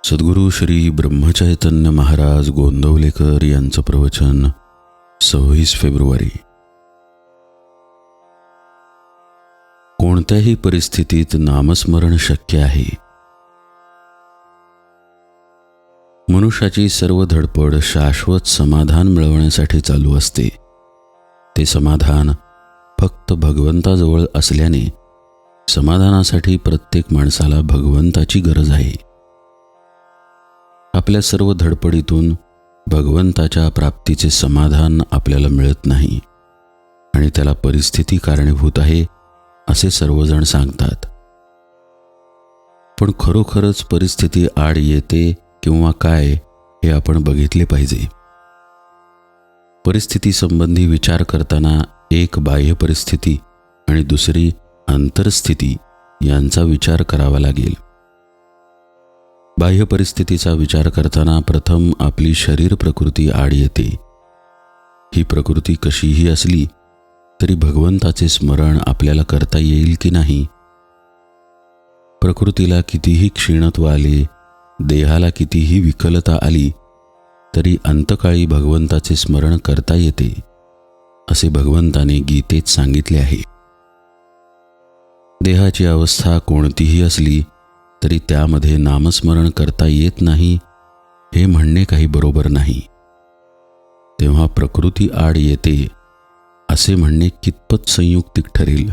सद्गुरू श्री ब्रह्मचैतन्य महाराज गोंदवलेकर यांचं प्रवचन 26 फेब्रुवारी. कोणत्याही परिस्थितीत नामस्मरण शक्य आहे. मनुष्याची सर्व धडपड शाश्वत समाधान मिळवण्यासाठी चालू असते. ते समाधान फक्त भगवंताजवळ असल्याने समाधानासाठी प्रत्येक माणसाला भगवंताची गरज आहे. आपल्या सर्व धडपडीतून भगवंताच्या प्राप्तीचे समाधान आपल्याला मिळत नाही आणि त्याला परिस्थिती कारणीभूत आहे असे सर्वजण सांगतात. पण खरोखरच परिस्थिती आड येते किंवा काय हे आपण बघितले पाहिजे. परिस्थिती संबंधी विचार करताना एक बाह्य परिस्थिती आणि दुसरी अंतरस्थिती यांचा विचार करावा लागेल. बाह्य परिस्थितीचा विचार करताना प्रथम आपली शरीर प्रकृती आड येते. ही प्रकृती कशीही असली तरी भगवंताचे स्मरण आपल्याला करता येईल की नाही. प्रकृतीला कितीही क्षीणत्व आले, देहाला कितीही विकलता आली तरी अंतकाळी भगवंताचे स्मरण करता येते असे भगवंताने गीतेत सांगितले आहे. देहाची अवस्था कोणतीही असली तरी त्यामध्ये नामस्मरण करता येत नाही हे म्हणणे काही बरोबर नाही. तेव्हा प्रकृती आड येते असे म्हणणे कितपत संयुक्तिक ठरेल.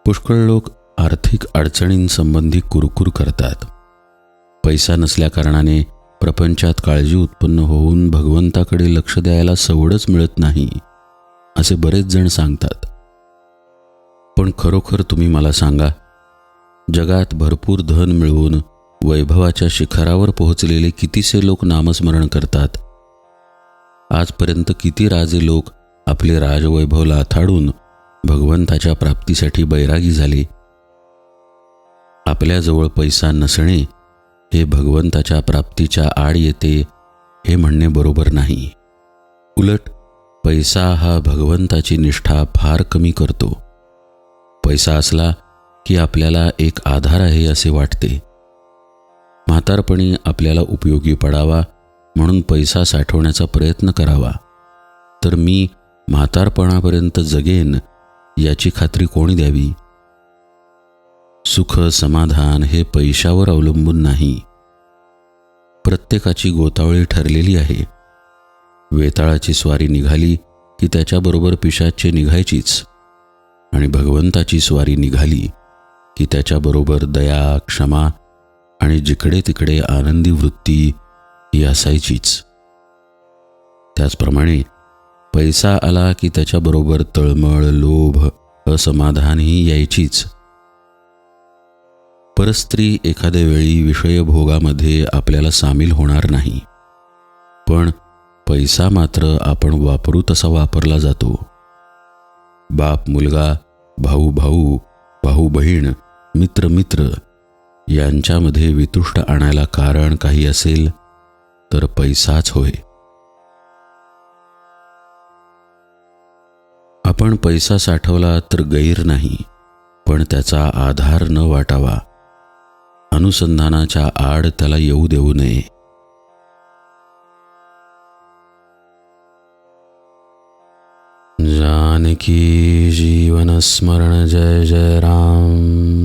पुष्कळ लोक आर्थिक अडचणींसंबंधी कुरकुर करतात. पैसा नसल्याकारणाने प्रपंचात काळजी उत्पन्न होऊन भगवंताकडे लक्ष द्यायला सवडच मिळत नाही असे बरेच जण सांगतात. पण खरोखर तुम्ही मला सांगा, जगात भरपूर धन मिळवून वैभवाच्या शिखरावर पोहोचलेले कितीसे लोक नामस्मरण करतात. आजपर्यंत किती राजे लोक आपले राजवैभव लाथाडून भगवंताच्या प्राप्तीसाठी बैरागी झाले. आपल्याजवळ पैसा नसणे हे भगवंताच्या प्राप्तीच्या आड येते हे म्हणणे बरोबर नाही. उलट पैसा हा भगवंताची निष्ठा फार कमी करतो. पैसा असला की आपल्याला एक आधार आहे असे वाटते. म्हातारपणी आपल्याला उपयोगी पडावा म्हणून पैसा साठवण्याचा प्रयत्न करावा. तर मी म्हातारपणापर्यंत जगेन याची खात्री कोणी द्यावी. सुख समाधान हे पैशावर अवलंबून नाही. प्रत्येकाची गोतावळी ठरलेली आहे. वेताळाची स्वारी निघाली की त्याच्याबरोबर पिशाच्चे निघायचीच आणि भगवंताची स्वारी निघाली की त्याच्याबरोबर दया, क्षमा आणि जिकडे तिकडे आनंदी वृत्ती ही असायचीच. त्याचप्रमाणे पैसा आला की त्याच्याबरोबर तळमळ, लोभ, असमाधान ही यायचीच. परस्त्री एखाद्या वेळी विषयभोगामध्ये आपल्याला सामील होणार नाही, पण पैसा मात्र आपण वापरू तसा वापरला जातो. बाप मुलगा, भाऊ भाऊ, भाऊ बहीण, मित्र मित्र यांच्यामध्ये वितुष्ट आणायला कारण काही असेल तर पैसाच होय. आपण पैसा साठवला तर गैर नाही, पण त्याचा आधार न वाटावा. अनुसंधानाच्या आड त्याला येऊ देऊ नये. जानकी जीवन स्मरण जय जय राम.